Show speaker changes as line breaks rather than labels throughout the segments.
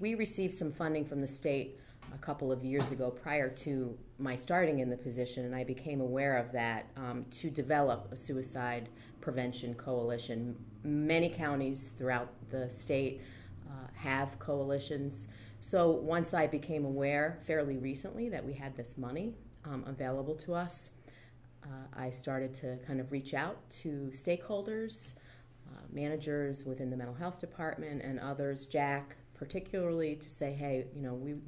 we received some funding from the state a couple of years ago prior to my starting in the position, and I became aware of that, to develop a suicide prevention coalition. Many counties throughout the state have coalitions. So once I became aware fairly recently that we had this money available to us, I started to kind of reach out to stakeholders, managers within the mental health department and others, Jack particularly, to say, hey,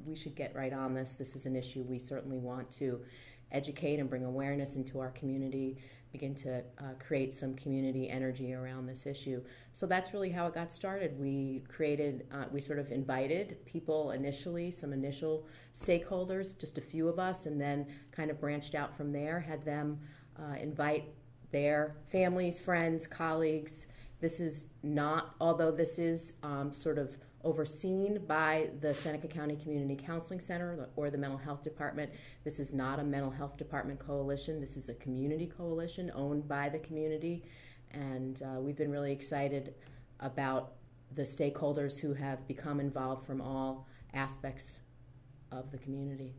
we should get right on this. This is an issue we certainly want to educate and bring awareness into our community, begin to create some community energy around this issue. So that's really how it got started. We sort of invited people initially, some initial stakeholders, just a few of us, and then kind of branched out from there, had them invite their families, friends, colleagues. This is not, although this is sort of overseen by the Seneca County Community Counseling Center or the Mental Health Department. This is not a mental health department coalition. This is a community coalition owned by the community. And we've been really excited about the stakeholders who have become involved from all aspects of the community.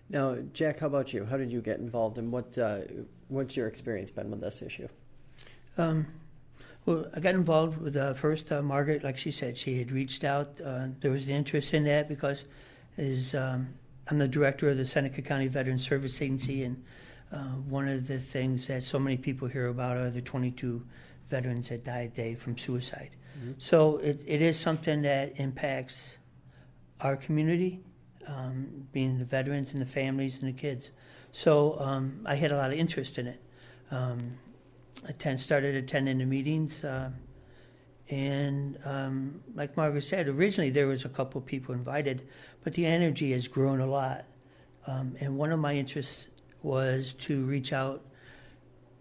Now, Jack, how about you? How did you get involved, and what's your experience been with this issue?
Well, I got involved with first Margaret. Like she said, she had reached out. There was interest in that because I'm the director of the Seneca County Veterans Service Agency, and one of the things that so many people hear about are the 22 veterans that died a day from suicide. Mm-hmm. So it is something that impacts our community, being the veterans and the families and the kids. So I had a lot of interest in it. Started attending the meetings, and like Margaret said, originally there was a couple of people invited, but the energy has grown a lot. And one of my interests was to reach out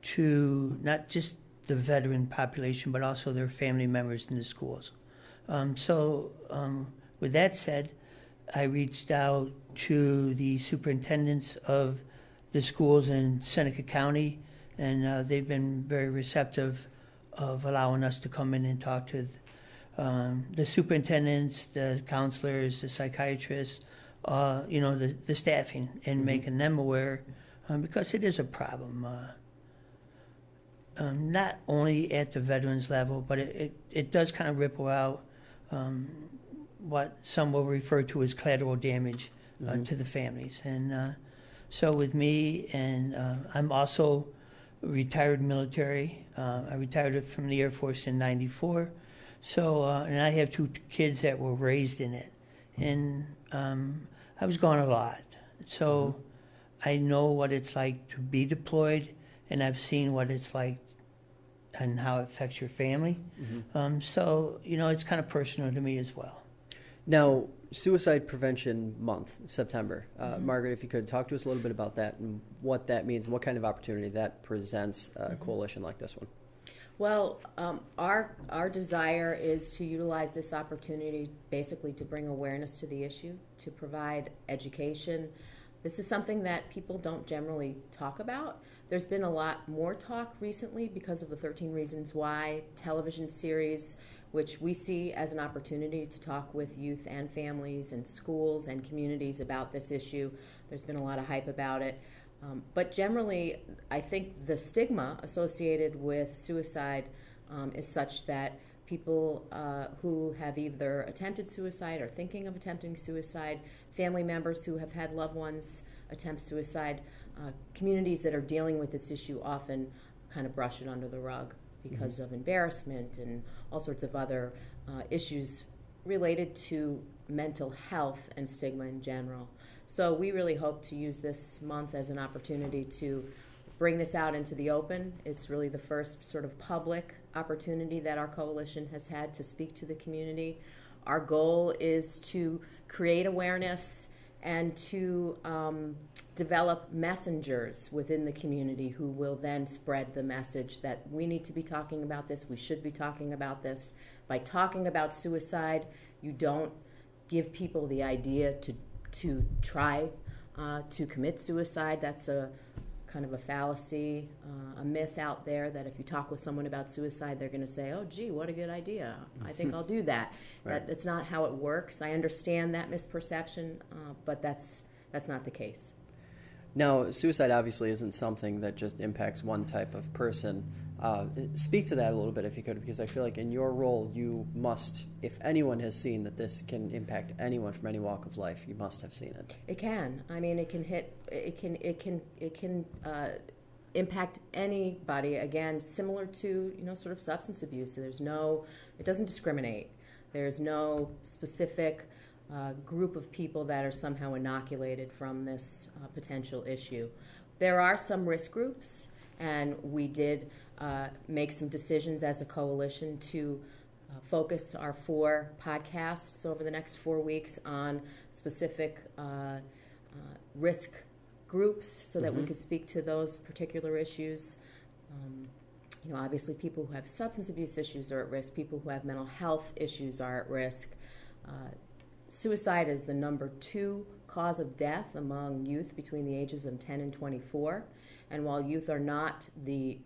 to not just the veteran population, but also their family members in the schools. With that said, I reached out to the superintendents of the schools in Seneca County, and they've been very receptive of allowing us to come in and talk to the superintendents, the counselors, the psychiatrists, the staffing, and making them aware, because it is a problem, not only at the veterans level, but it does kind of ripple out what some will refer to as collateral damage to the families. And so with me, and I'm also retired military. I retired from the Air Force in '94. So, and I have two kids that were raised in it. And I was gone a lot. So I know what it's like to be deployed, and I've seen what it's like and how it affects your family. So, it's kind of personal to me as well.
Now, Suicide Prevention Month, September. Margaret, if you could talk to us a little bit about that and what that means, and what kind of opportunity that presents a coalition like this one.
Well, our desire is to utilize this opportunity basically to bring awareness to the issue, to provide education. This is something that people don't generally talk about. There's been a lot more talk recently because of the 13 Reasons Why television series, which we see as an opportunity to talk with youth and families and schools and communities about this issue. There's been a lot of hype about it. But generally, I think the stigma associated with suicide is such that people who have either attempted suicide or thinking of attempting suicide, family members who have had loved ones attempt suicide, communities that are dealing with this issue often kind of brush it under the rug because of embarrassment and all sorts of other issues related to mental health and stigma in general. So we really hope to use this month as an opportunity to bring this out into the open. It's really the first sort of public opportunity that our coalition has had to speak to the community. Our goal is to create awareness and to develop messengers within the community who will then spread the message that we need to be talking about this, we should be talking about this. By talking about suicide, you don't give people the idea to try to commit suicide. That's a kind of a fallacy, a myth out there that if you talk with someone about suicide, they're going to say, oh, gee, what a good idea. I think I'll do that.
Right.
That's not how it works. I understand that misperception, but that's not the case.
Now, suicide obviously isn't something that just impacts one type of person. Speak to that a little bit if you could, because I feel like in your role you must, if anyone has seen that this can impact anyone from any walk of life, you must have seen it.
It can. I mean, it can impact anybody. Again, similar to sort of substance abuse. It doesn't discriminate. There's no specific group of people that are somehow inoculated from this potential issue. There are some risk groups, and we did make some decisions as a coalition to focus our 4 podcasts over the next 4 weeks on specific risk groups so that we could speak to those particular issues. Obviously people who have substance abuse issues are at risk. People who have mental health issues are at risk. Suicide is the number 2 cause of death among youth between the ages of 10 and 24. And while youth are not the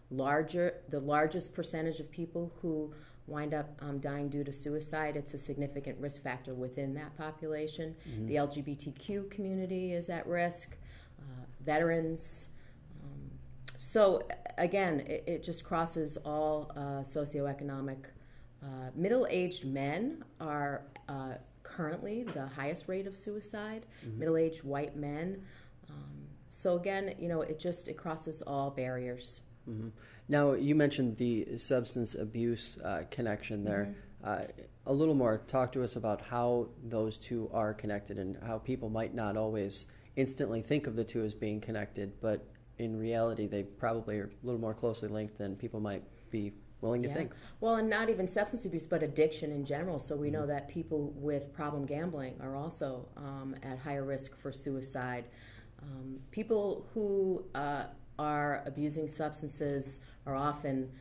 largest percentage of people who wind up dying due to suicide, it's a significant risk factor within that population. Mm-hmm. The LGBTQ community is at risk, veterans. So again, it just crosses all socioeconomic. Middle-aged men are currently the highest rate of suicide, middle-aged white men. So again, it crosses all barriers.
Mm-hmm. Now, you mentioned the substance abuse connection there. A little more, talk to us about how those two are connected and how people might not always instantly think of the two as being connected, but in reality, they probably are a little more closely linked than people might be willing to think.
Well, and not even substance abuse, but addiction in general. So we know that people with problem gambling are also at higher risk for suicide. People who are abusing substances are often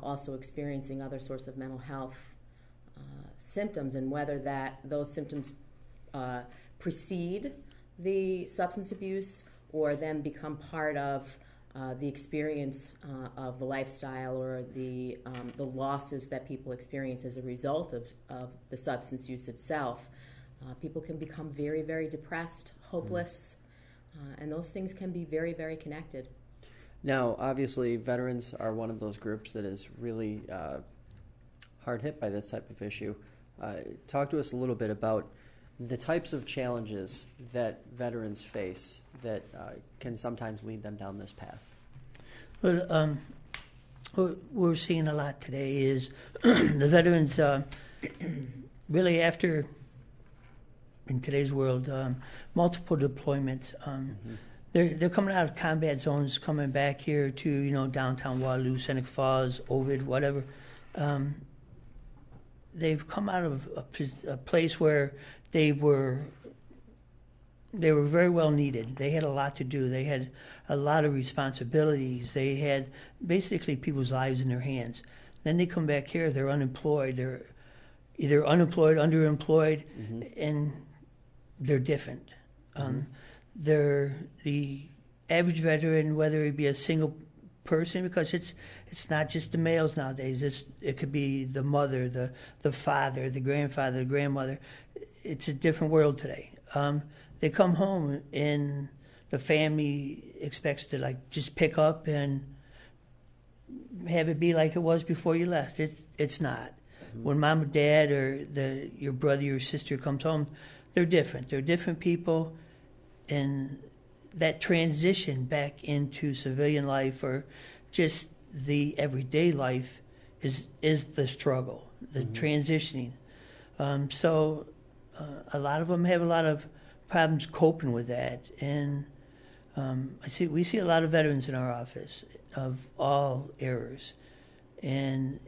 also experiencing other sorts of mental health symptoms, and whether those symptoms precede the substance abuse or then become part of the experience of the lifestyle or the losses that people experience as a result of the substance use itself. People can become very, very depressed, hopeless, and those things can be very, very connected.
Now, obviously, veterans are one of those groups that is really hard hit by this type of issue. Talk to us a little bit about the types of challenges that veterans face that can sometimes lead them down this path.
Well, what we're seeing a lot today is the veterans really after, in today's world, multiple deployments. They're coming out of combat zones, coming back here to downtown Waterloo, Seneca Falls, Ovid, whatever. They've come out of a place where they were very well needed. They had a lot to do. They had a lot of responsibilities. They had basically people's lives in their hands. Then they come back here. They're unemployed. They're either unemployed, underemployed, and they're different. They're the average veteran, whether it be a single person, because it's not just the males nowadays. It could be the mother, the father, the grandfather, the grandmother. It's a different world today. They come home and the family expects to just pick up and have it be like it was before you left. It's not. When mom or dad or your brother or sister comes home, they're different. They're different people, and that transition back into civilian life or just the everyday life is the struggle, the transitioning. So a lot of them have a lot of problems coping with that, and we see a lot of veterans in our office of all eras, and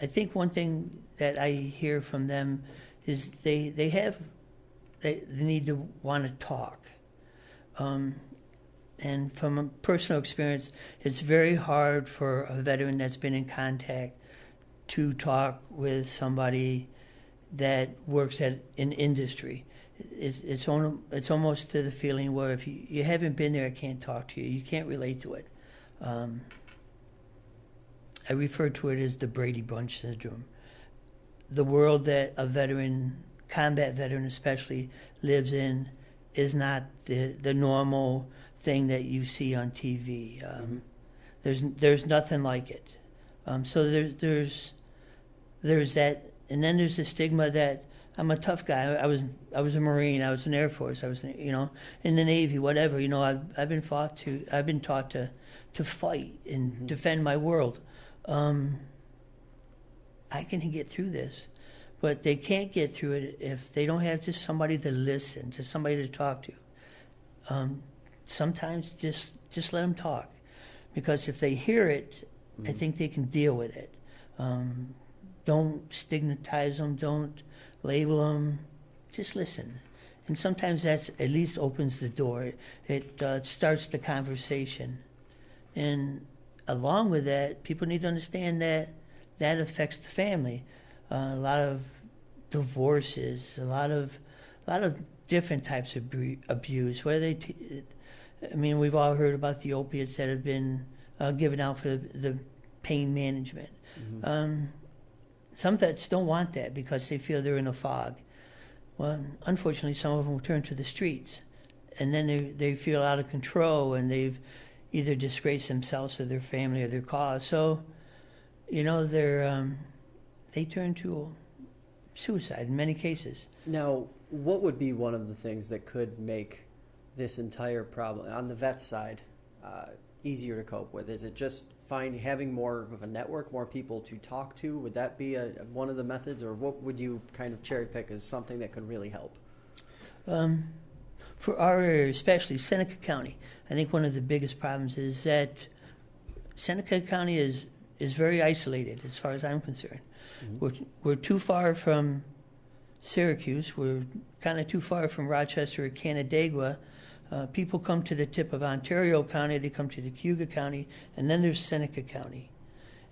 I think one thing that I hear from them is they need to want to talk. And from a personal experience, it's very hard for a veteran that's been in contact to talk with somebody that works at an industry. It's almost to the feeling where if you haven't been there, I can't talk to you. You can't relate to it. I refer to it as the Brady Bunch syndrome. The world that a veteran, combat veteran especially, lives in is not the normal thing that you see on TV. There's nothing like it. So there's that, and then there's the stigma that I'm a tough guy. I was a Marine. I was in the Air Force. I was in the Navy. Whatever. I've been taught to fight and defend my world. I can get through this, but they can't get through it if they don't have just somebody to listen, just somebody to talk to. Sometimes just let them talk, because if they hear it, I think they can deal with it. Don't stigmatize them. Don't label them. Just listen. And sometimes that at least opens the door. It starts the conversation. And along with that, people need to understand that affects the family. A lot of divorces, a lot of different types of abuse. We've all heard about the opiates that have been given out for the pain management. Some vets don't want that because they feel they're in a fog. Well, unfortunately, some of them will turn to the streets, and then they feel out of control, and they've either disgraced themselves or their family or their cause. So, they turn to suicide in many cases.
Now, what would be one of the things that could make this entire problem on the vet side easier to cope with? Is it just having more of a network, more people to talk to? Would that be one of the methods, or what would you kind of cherry pick as something that could really help?
For our area, especially Seneca County, I think one of the biggest problems is that Seneca County is very isolated as far as I'm concerned. We're too far from Syracuse. We're kind of too far from Rochester or Canandaigua. People come to the tip of Ontario County, they come to the Cayuga County, and then there's Seneca County.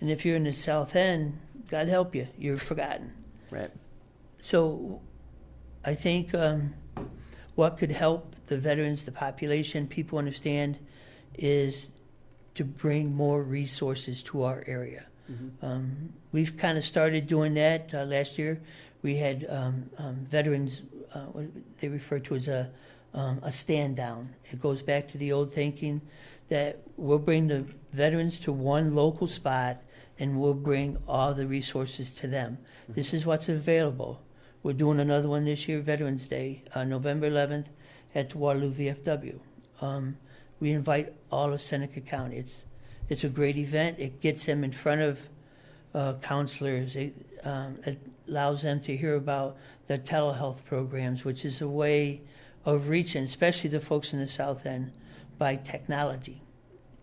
And if you're in the South End, God help you, you're forgotten.
Right.
So I think what could help the veterans, the population, people understand, is to bring more resources to our area. We've kind of started doing that last year. We had veterans, they refer to as a stand down. It goes back to the old thinking that we'll bring the veterans to one local spot and we'll bring all the resources to them. This is what's available. We're doing another one this year, Veterans Day, November 11th at Waterloo VFW. We invite all of Seneca County. It's a great event. It gets them in front of counselors. It allows them to hear about the telehealth programs, which is a way of reaching, especially the folks in the South End, by technology.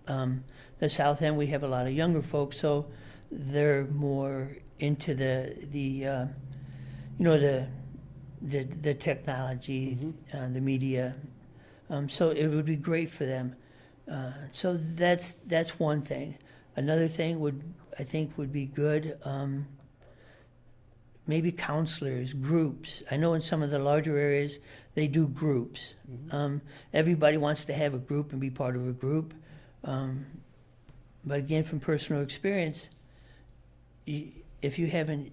The South End, we have a lot of younger folks, so they're more into the technology, the media. So it would be great for them. So that's one thing. Another thing would be good. Maybe counselors, groups. I know in some of the larger areas they do groups. Everybody wants to have a group and be part of a group. But again, from personal experience, if you haven't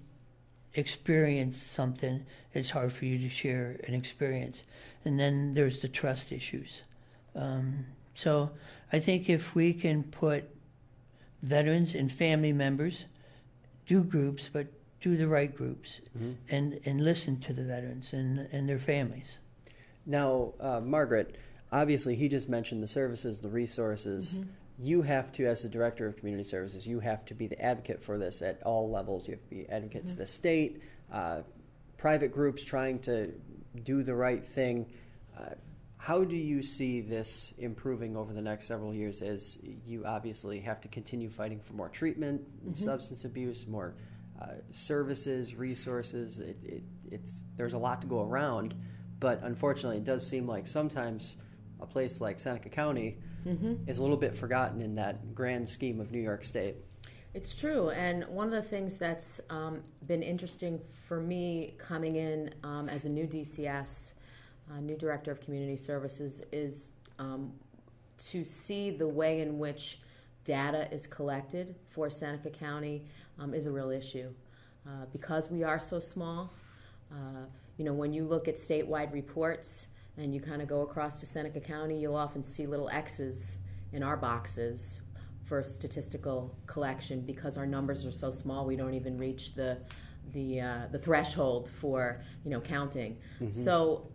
experienced something, it's hard for you to share an experience. And then there's the trust issues. So I think if we can put veterans and family members, do groups, but do the right groups, and listen to the veterans and their families.
Now, Margaret, obviously he just mentioned the services, the resources. You have to, as the Director of Community Services, you have to be the advocate for this at all levels. You have to be advocate to the state, private groups trying to do the right thing. How do you see this improving over the next several years, as you obviously have to continue fighting for more treatment, substance abuse, more services, resources? There's a lot to go around, but unfortunately it does seem like sometimes a place like Seneca County is a little bit forgotten in that grand scheme of New York State.
It's true, and one of the things that's been interesting for me coming in as a new DCS, new Director of Community Services, is to see the way in which data is collected for Seneca County is a real issue. Because we are so small, when you look at statewide reports and you kind of go across to Seneca County, you'll often see little X's in our boxes for statistical collection because our numbers are so small we don't even reach the threshold for counting. Mm-hmm. So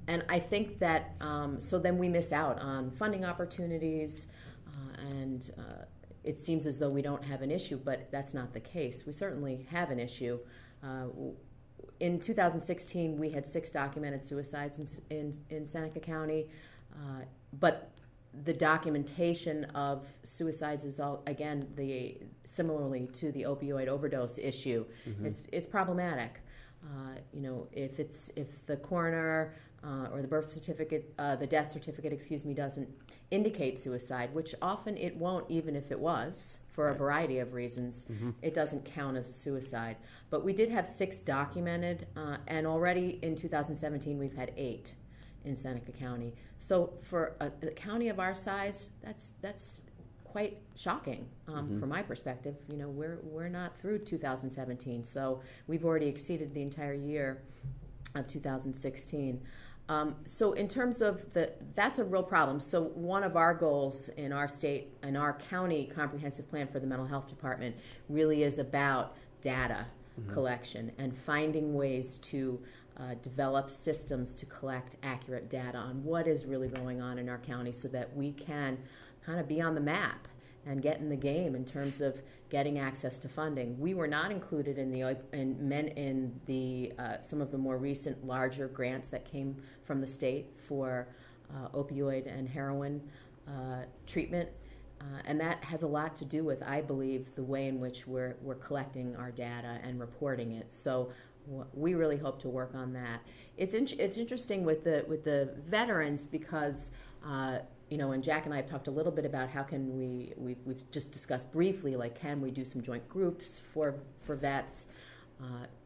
and I think that so then we miss out on funding opportunities and it seems as though we don't have an issue, but that's not the case. We certainly have an issue. In 2016, we had 6 documented suicides in Seneca County, but the documentation of suicides is all, again, similarly to the opioid overdose issue. Mm-hmm. It's problematic. If the coroner or the birth certificate, the death certificate, doesn't indicate suicide, which often it won't, even if it was, for a variety of reasons, mm-hmm. It doesn't count as a suicide. But we did have 6 documented, and already in 2017 we've had 8 in Seneca County. So for a county of our size, that's quite shocking mm-hmm. from my perspective. We're not through 2017, so we've already exceeded the entire year of 2016. So in terms of that's a real problem. So one of our goals in our state, in our county comprehensive plan for the mental health department really is about data mm-hmm. collection and finding ways to develop systems to collect accurate data on what is really going on in our county so that we can kind of be on the map and get in the game in terms of getting access to funding. We were not included in the some of the more recent larger grants that came from the state for opioid and heroin treatment, and that has a lot to do with, I believe, the way in which we're collecting our data and reporting it. So we really hope to work on that. It's interesting with the veterans because. And Jack and I have talked a little bit about how can we've just discussed briefly, like, can we do some joint groups for vets?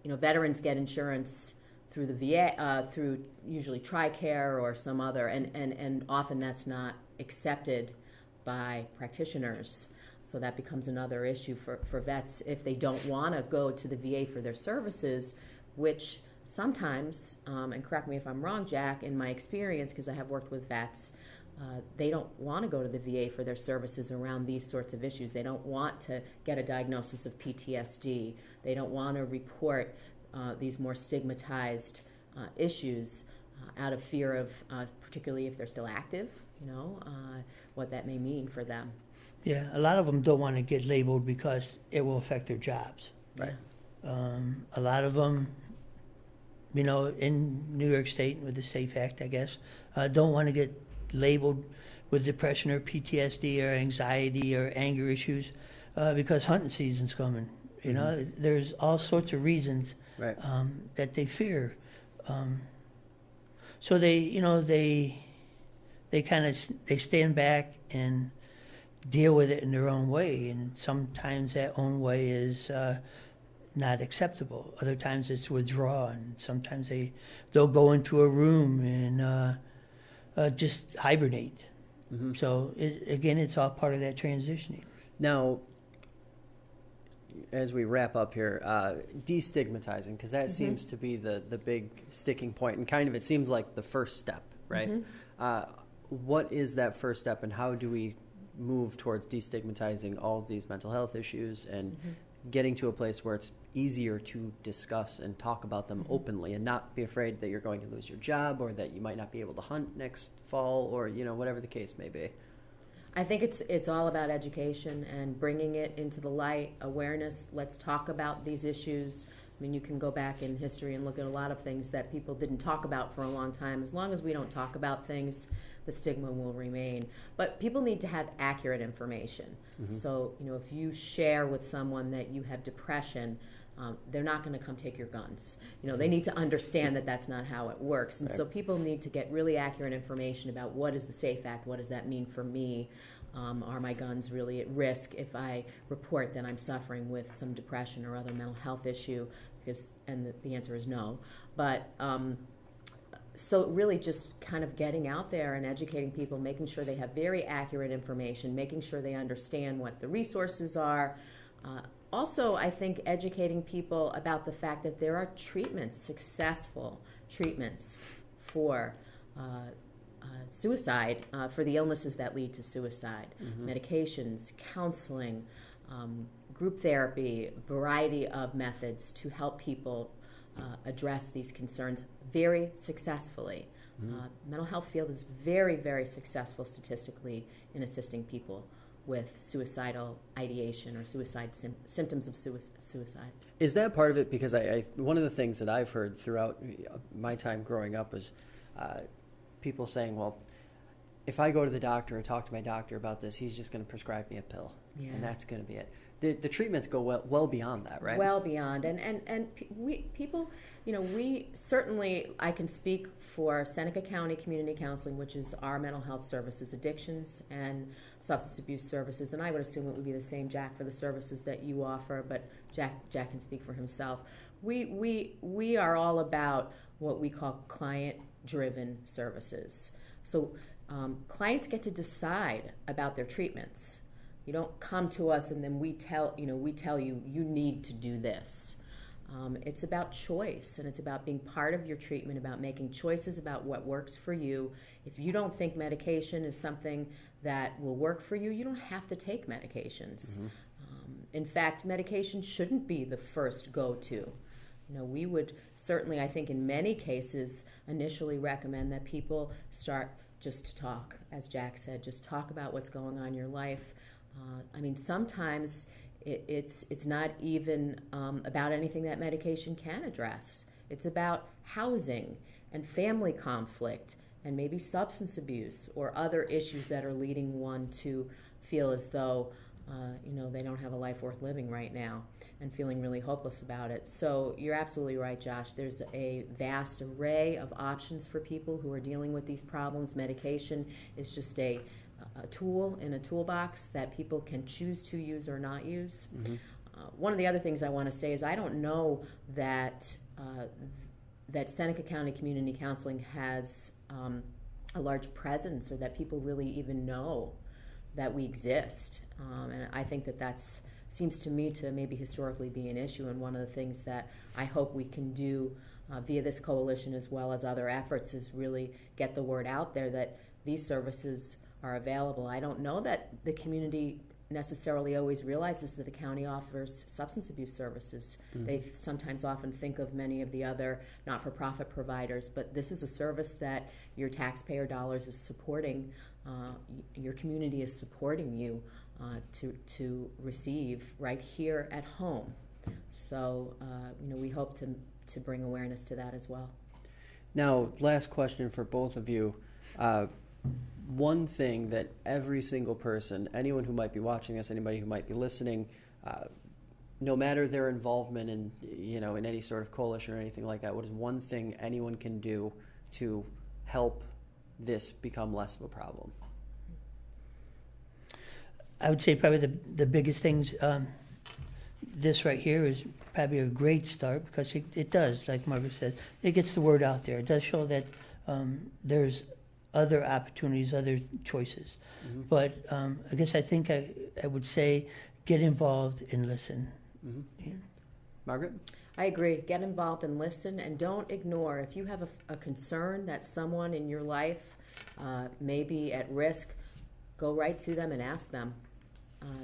Veterans get insurance through the VA, through usually TRICARE or some other, and often that's not accepted by practitioners. So that becomes another issue for vets if they don't want to go to the VA for their services, which sometimes, and correct me if I'm wrong, Jack, in my experience, because I have worked with vets, they don't want to go to the VA for their services around these sorts of issues. They don't want to get a diagnosis of PTSD. They don't want to report these more stigmatized issues out of fear of, particularly if they're still active, what that may mean for them.
Yeah, a lot of them don't want to get labeled because it will affect their jobs.
Right.
A lot of them, in New York State with the SAFE Act, I guess, don't want to get labeled with depression or PTSD or anxiety or anger issues because hunting season's coming. Mm-hmm. There's all sorts of reasons right. That they fear. So they kind of they stand back and deal with it in their own way, and sometimes that own way is not acceptable. Other times it's withdraw, and sometimes they'll go into a room and just hibernate. Mm-hmm. So, it's all part of that transitioning. Now,
as we wrap up here, destigmatizing, because that mm-hmm. seems to be the big sticking point, and kind of it seems like the first step, right? Mm-hmm. What is that first step, and how do we move towards destigmatizing all of these mental health issues and mm-hmm. getting to a place where it's easier to discuss and talk about them mm-hmm. openly and not be afraid that you're going to lose your job or that you might not be able to hunt next fall or, whatever the case may be?
I think it's all about education and bringing it into the light, awareness. Let's talk about these issues. I mean, you can go back in history and look at a lot of things that people didn't talk about for a long time. As long as we don't talk about things, the stigma will remain. But people need to have accurate information. Mm-hmm. So, if you share with someone that you have depression, they're not going to come take your guns. They need to understand that that's not how it works. And right. So people need to get really accurate information about what is the SAFE Act, what does that mean for me, Are my guns really at risk if I report that I'm suffering with some depression or other mental health issue? And the answer is no. But so really just kind of getting out there and educating people, making sure they have very accurate information, making sure they understand what the resources are. Also, I think educating people about the fact that there are treatments, successful treatments for suicide, for the illnesses that lead to suicide. Medications, counseling, group therapy, variety of methods to help people address these concerns very successfully. Mental health field is very, very successful statistically in assisting people with suicidal ideation or symptoms of suicide.
Is that part of it? Because one of the things that I've heard throughout my time growing up was people saying, well, if I go to the doctor or talk to my doctor about this, he's just going to prescribe me a pill, and that's going to be it. The treatments go well beyond that, right? Well beyond,
and people, we certainly, I can speak for Seneca County Community Counseling, which is our mental health services, addictions and substance abuse services, and I would assume it would be the same, Jack, for the services that you offer, but Jack can speak for himself. We are all about what we call client-driven services. So clients get to decide about their treatments. You don't come to us and then we tell you you need to do this. It's about choice, and it's about being part of your treatment, about making choices about what works for you. If you don't think medication is something that will work for you, you don't have to take medications. In fact, medication shouldn't be the first go-to. We would certainly, I think in many cases, initially recommend that people start just to talk, as Jack said, just talk about what's going on in your life. Sometimes it's not even about anything that medication can address. It's about housing and family conflict and maybe substance abuse or other issues that are leading one to feel as though they don't have a life worth living right now and feeling really hopeless about it. So you're absolutely right, Josh. There's a vast array of options for people who are dealing with these problems. Medication is just a tool in a toolbox that people can choose to use or not use. One of the other things I want to say is I don't know that Seneca County Community Counseling has a large presence, or that people really even know that we exist. And I think that seems to me to maybe historically be an issue, and one of the things that I hope we can do via this coalition as well as other efforts is really get the word out there that these services are available. I don't know that the community necessarily always realizes that the county offers substance abuse services. They sometimes often think of many of the other not-for-profit providers, but this is a service that your taxpayer dollars is supporting, your community is supporting you to receive right here at home. So, we hope to bring awareness to that as well.
Now, last question for both of you. One thing that every single person, anyone who might be watching this, anybody who might be listening, no matter their involvement in any sort of coalition or anything like that, what is one thing anyone can do to help this become less of a problem?
I would say probably the biggest things, this right here is probably a great start, because it does, like Margaret said, it gets the word out there. It does show that there's other opportunities, other choices. But I guess I think I would say get involved and listen. Yeah.
Margaret?
I agree. Get involved and listen, and don't ignore. If you have a concern that someone in your life may be at risk, go right to them and ask them.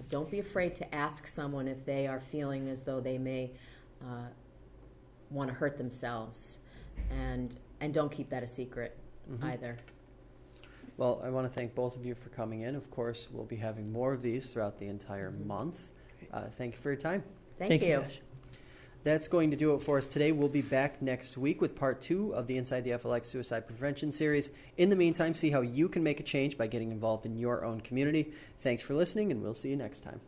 Don't be afraid to ask someone if they are feeling as though they may want to hurt themselves, and don't keep that a secret either.
Well, I want to thank both of you for coming in. Of course, we'll be having more of these throughout the entire month. Thank you for your time.
Thank you.
Josh.
That's going to do it for us today. We'll be back next week with part 2 of the Inside the FLX Suicide Prevention Series. In the meantime, see how you can make a change by getting involved in your own community. Thanks for listening, and we'll see you next time.